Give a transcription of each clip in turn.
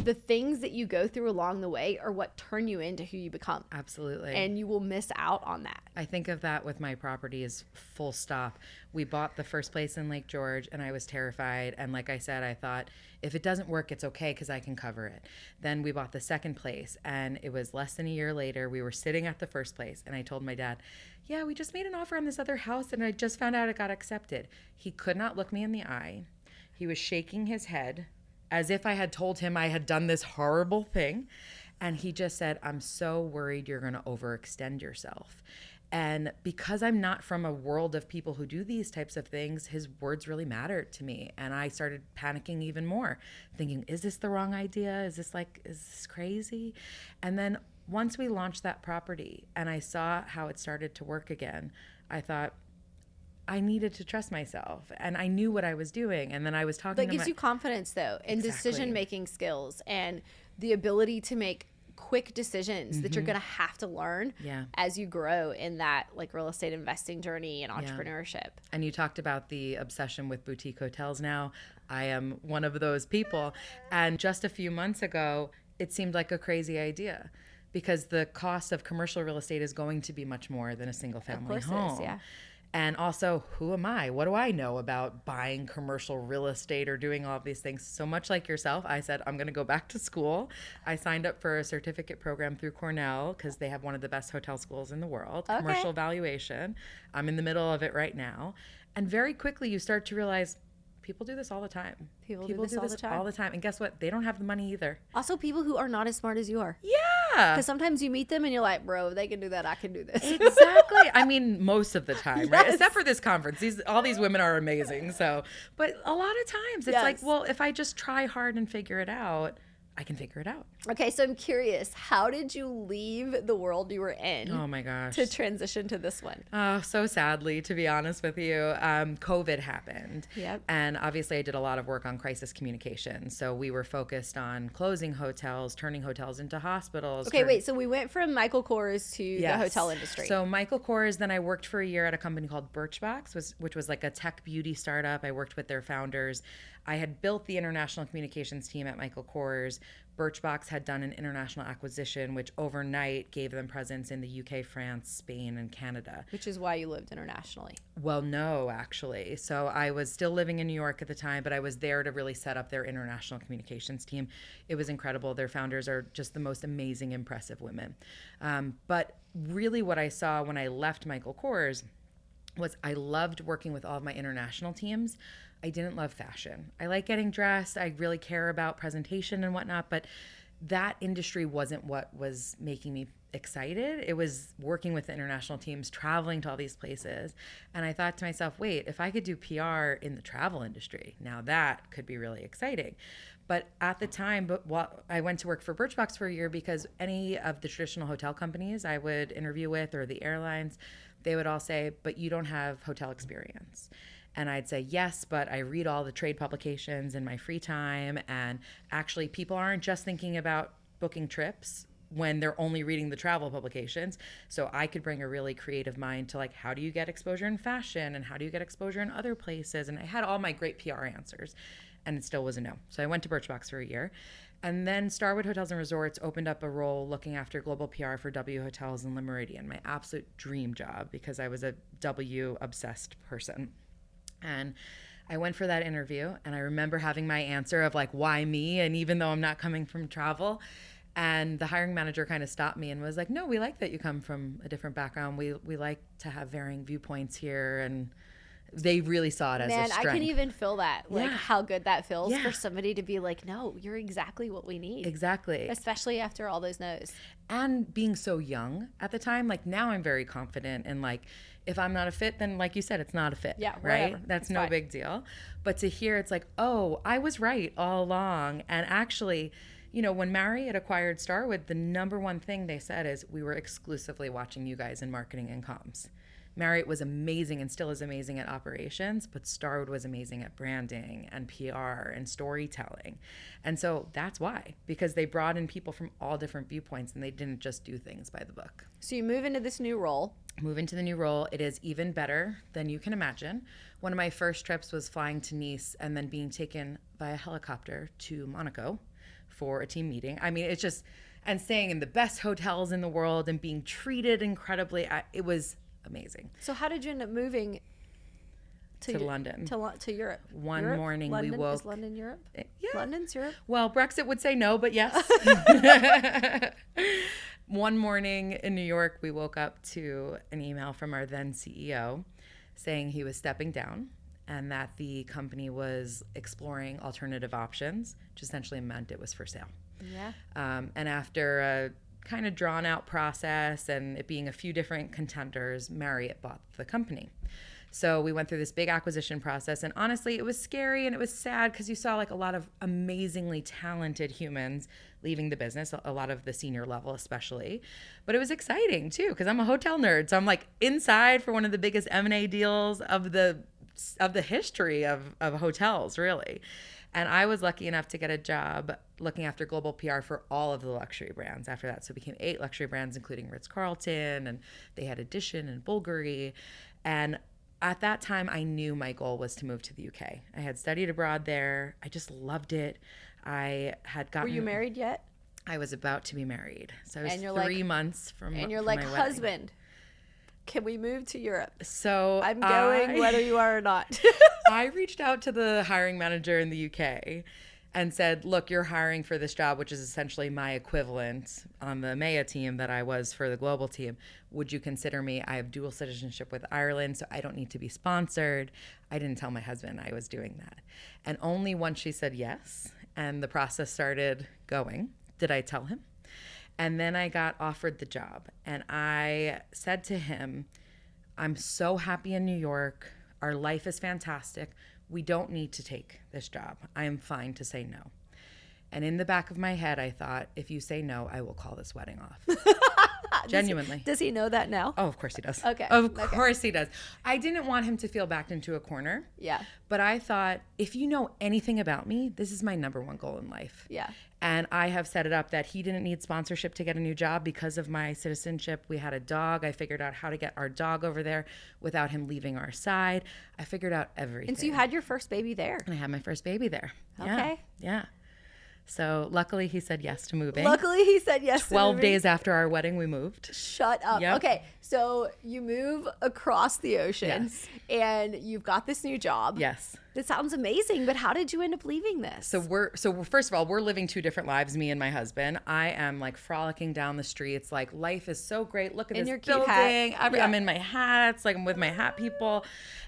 the things that you go through along the way are what turn you into who you become. Absolutely. And you will miss out on that. I think of that with my properties, full stop. We bought the first place in Lake George and I was terrified. And like I said, I thought if it doesn't work, it's okay because I can cover it. Then we bought the second place and it was less than a year later. We were sitting at the first place and I told my dad, yeah, we just made an offer on this other house and I just found out it got accepted. He could not look me in the eye. He was shaking his head as if I had told him I had done this horrible thing. And he just said, I'm so worried you're going to overextend yourself. And because I'm not from a world of people who do these types of things, his words really mattered to me. And I started panicking even more, thinking, is this the wrong idea? Is this crazy? And then once we launched that property and I saw how it started to work again, I thought, I needed to trust myself and I knew what I was doing. And then I was talking That gives you confidence though, and decision-making skills and the ability to make quick decisions that you're going to have to learn as you grow in that like real estate investing journey and entrepreneurship. And you talked about the obsession with boutique hotels now. I am one of those people. And just a few months ago, it seemed like a crazy idea because the cost of commercial real estate is going to be much more than a single family home. Is, yeah. And also, who am I? What do I know about buying commercial real estate or doing all of these things? So much like yourself, I said, I'm going to go back to school. I signed up for a certificate program through Cornell because they have one of the best hotel schools in the world, commercial valuation. I'm in the middle of it right now. And very quickly, you start to realize people do this all the time. People do this all the time. And guess what? They don't have the money either. Also, people who are not as smart as you are. Yeah. Because sometimes you meet them and you're like, bro, if they can do that, I can do this. Exactly. I mean, most of the time, right? Except for this conference. All these women are amazing. So, but a lot of times it's like, well, if I just try hard and figure it out, I can figure it out. Okay, so I'm curious, how did you leave the world you were in? Oh my gosh. To transition to this one? So sadly, to be honest with you, COVID happened. Yep. And obviously I did a lot of work on crisis communication. So we were focused on closing hotels, turning hotels into hospitals. Okay, wait, so we went from Michael Kors to the hotel industry. So Michael Kors, then I worked for a year at a company called Birchbox, which was like a tech beauty startup. I worked with their founders. I had built the international communications team at Michael Kors. Birchbox had done an international acquisition, which overnight gave them presence in the UK, France, Spain, and Canada. Which is why you lived internationally. Well, no, actually. So I was still living in New York at the time, but I was there to really set up their international communications team. It was incredible. Their founders are just the most amazing, impressive women. But really what I saw when I left Michael Kors was I loved working with all of my international teams. I didn't love fashion. I like getting dressed. I really care about presentation and whatnot, but that industry wasn't what was making me excited. It was working with the international teams, traveling to all these places. And I thought to myself, wait, if I could do PR in the travel industry, now that could be really exciting. But at the time, I went to work for Birchbox for a year because any of the traditional hotel companies I would interview with or the airlines, they would all say, but you don't have hotel experience. And I'd say, yes, but I read all the trade publications in my free time. And actually, people aren't just thinking about booking trips when they're only reading the travel publications. So I could bring a really creative mind to like, how do you get exposure in fashion? And how do you get exposure in other places? And I had all my great PR answers. And it still was a no. So I went to Birchbox for a year. And then Starwood Hotels and Resorts opened up a role looking after global PR for W Hotels and Le Méridien, my absolute dream job because I was a W-obsessed person. And I went for that interview and I remember having my answer of like, why me? And even though I'm not coming from travel, and the hiring manager kind of stopped me and was like, no, we like that you come from a different background. We like to have varying viewpoints here. And they really saw it as a strength. I can even feel that, like how good that feels for somebody to be like, no, you're exactly what we need. Exactly. Especially after all those no's. And being so young at the time, like now I'm very confident in like, if I'm not a fit, then like you said, it's not a fit, right? Whatever. That's no big deal. But to hear it's like, oh, I was right all along. And actually, you know, when Marriott acquired Starwood, the number one thing they said is we were exclusively watching you guys in marketing and comms. Marriott was amazing and still is amazing at operations, but Starwood was amazing at branding and PR and storytelling. And so that's why, because they brought in people from all different viewpoints and they didn't just do things by the book. So you move into this new role. Move into the new role. It is even better than you can imagine. One of my first trips was flying to Nice and then being taken by a helicopter to Monaco for a team meeting. I mean, it's just, and staying in the best hotels in the world and being treated incredibly. It was amazing. So how did you end up moving to London? To Europe? One morning London, we woke. Is London Europe? Yeah. London's Europe? Well, Brexit would say no, but yes. One morning in New York, we woke up to an email from our then CEO saying he was stepping down and that the company was exploring alternative options, which essentially meant it was for sale. Yeah. And after a kind of drawn out process and it being a few different contenders, Marriott bought the company. So we went through this big acquisition process, and honestly, it was scary and it was sad because you saw like a lot of amazingly talented humans leaving the business, a lot of the senior level especially. But it was exciting too because I'm a hotel nerd, so I'm like inside for one of the biggest M&A deals of the history of hotels, really. And I was lucky enough to get a job looking after global PR for all of the luxury brands after that. So it became 8 luxury brands, including Ritz-Carlton, and they had Edition and Bulgari. And at that time, I knew my goal was to move to the UK. I had studied abroad there. I just loved it. I had gotten... Were you married yet? I was about to be married. So I was and you're 3 months from And you're from like, my husband, wedding. can we move to Europe? So I'm going whether you are or not. I reached out to the hiring manager in the UK and said, look, you're hiring for this job, which is essentially my equivalent on the EMEA team that I was for the global team. Would you consider me? I have dual citizenship with Ireland, so I don't need to be sponsored. I didn't tell my husband I was doing that. And only once she said yes and the process started going did I tell him. And then I got offered the job. And I said to him, I'm so happy in New York. Our life is fantastic. We don't need to take this job. I am fine to say no. And in the back of my head, I thought, if you say no, I will call this wedding off. Genuinely. Does he know that now? Oh, of course he does. Okay. Of course he does. I didn't want him to feel backed into a corner. Yeah. But I thought, if you know anything about me, this is my number one goal in life. Yeah. And I have set it up that he didn't need sponsorship to get a new job because of my citizenship. We had a dog. I figured out how to get our dog over there without him leaving our side. I figured out everything. And so you had your first baby there. And I had my first baby there. Okay. Yeah. So luckily he said yes to moving. 12 days after our wedding, we moved. Shut up. Yep. Okay. So you move across the ocean Yes. and you've got this new job. Yes. That sounds amazing, but how did you end up leaving this? So first of all, we're living 2 different lives, me and my husband. I am like frolicking down the streets, like life is so great. Look at In this your cute building. hat. I'm in my hats, like I'm with my hat people.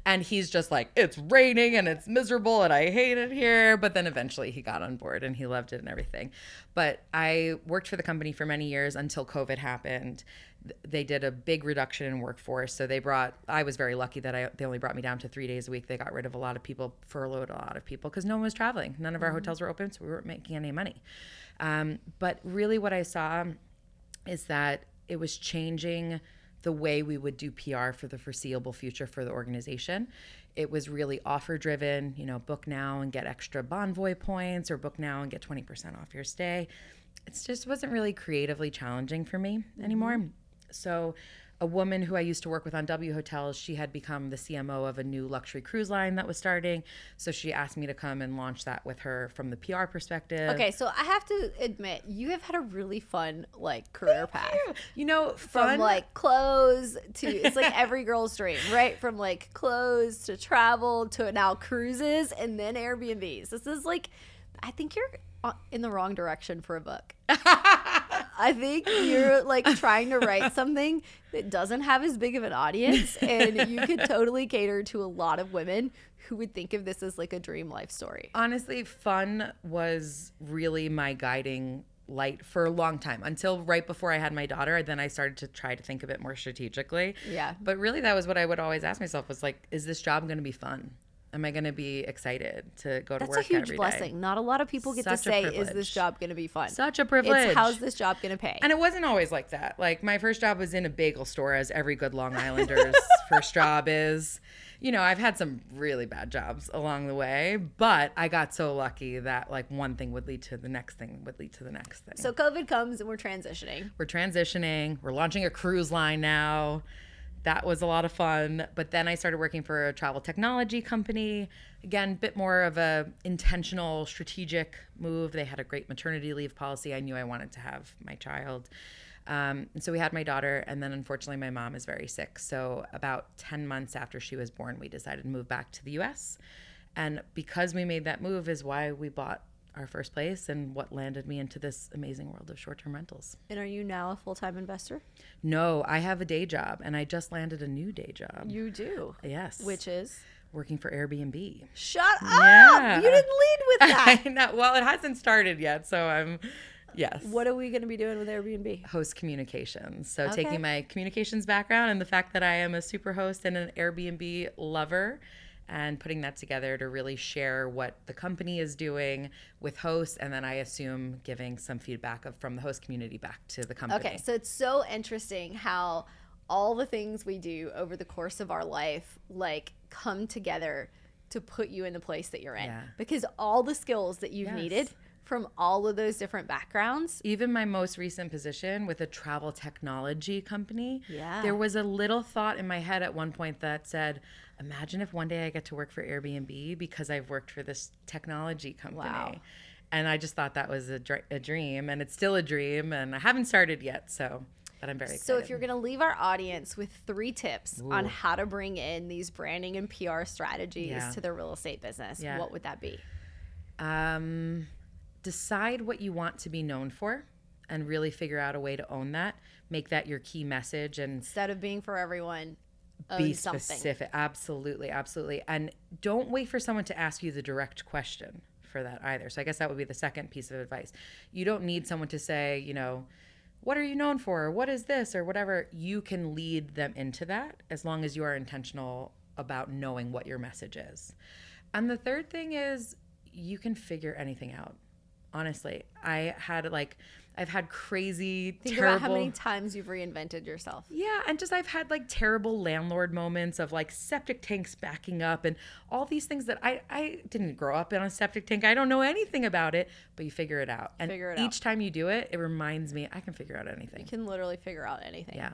And he's just like, it's raining and it's miserable and I hate it here. But then eventually he got on board and he loved it and everything. But I worked for the company for many years until COVID happened. They did a big reduction in workforce. So I was very lucky that they only brought me down to 3 days a week. They got rid of a lot of people, furloughed a lot of people because no one was traveling. None of our hotels were open, so we weren't making any money. But really what I saw is that it was changing the way we would do PR for the foreseeable future for the organization. It was really offer driven, book now and get extra Bonvoy points or book now and get 20% off your stay. It just wasn't really creatively challenging for me anymore. So a woman who I used to work with on W Hotels, she had become the CMO of a new luxury cruise line that was starting. So she asked me to come and launch that with her from the PR perspective. Okay, so I have to admit, you have had a really fun career path. Fun. From clothes to, it's like every girl's dream, right? From clothes to travel to now cruises and then Airbnbs. This is I think you're in the wrong direction for a book. I think you're trying to write something that doesn't have as big of an audience, and you could totally cater to a lot of women who would think of this as a dream life story. Honestly, fun was really my guiding light for a long time until right before I had my daughter. Then I started to try to think a bit more strategically. Yeah. But really that was what I would always ask myself was is this job going to be fun? Am I going to be excited to go to work every day? That's a huge blessing. Not a lot of people get to say, is this job going to be fun? Such a privilege. It's how's this job going to pay? And it wasn't always like that. My first job was in a bagel store, as every good Long Islander's first job is. I've had some really bad jobs along the way, but I got so lucky that one thing would lead to the next thing would lead to the next thing. So COVID comes and we're transitioning. We're launching a cruise line now. that was a lot of fun. But then I started working for a travel technology company. Again, a bit more of a intentional, strategic move. They had a great maternity leave policy. I knew I wanted to have my child. And so we had my daughter, and then unfortunately my mom is very sick. So about 10 months after she was born, we decided to move back to the US. And because we made that move is why we bought our first place and what landed me into this amazing world of short-term rentals. And are you now a full-time investor? No, I have a day job, and I just landed a new day job. You do? Yes. Which is? Working for Airbnb. Shut up! You didn't lead with that. I know. Well, it hasn't started yet, so I'm... Yes. What are we going to be doing with Airbnb? Host communications. So taking my communications background and the fact that I am a super host and an Airbnb lover and putting that together to really share what the company is doing with hosts. And then I assume giving some feedback from the host community back to the company. Okay. So it's so interesting how all the things we do over the course of our life, like, come together to put you in the place that you're in. Yeah. Because all the skills that you've needed from all of those different backgrounds. Even my most recent position with a travel technology company, there was a little thought in my head at one point that said, imagine if one day I get to work for Airbnb because I've worked for this technology company. Wow. And I just thought that was a dream, and it's still a dream, and I haven't started yet, but I'm very excited. So if you're going to leave our audience with 3 tips on how to bring in these branding and PR strategies to their real estate business, what would that be? Decide what you want to be known for and really figure out a way to own that. Make that your key message. And instead of being for everyone, be specific. Absolutely. Absolutely. And don't wait for someone to ask you the direct question for that either. So I guess that would be the second piece of advice. You don't need someone to say, what are you known for? Or what is this? Or whatever. You can lead them into that as long as you are intentional about knowing what your message is. And the third thing is you can figure anything out. Honestly, I've had crazy, Think terrible... about how many times you've reinvented yourself. Yeah, and just I've had terrible landlord moments of septic tanks backing up and all these things that I didn't grow up in a septic tank. I don't know anything about it, but you figure it out. And each time you do it, it reminds me I can figure out anything. You can literally figure out anything. Yeah.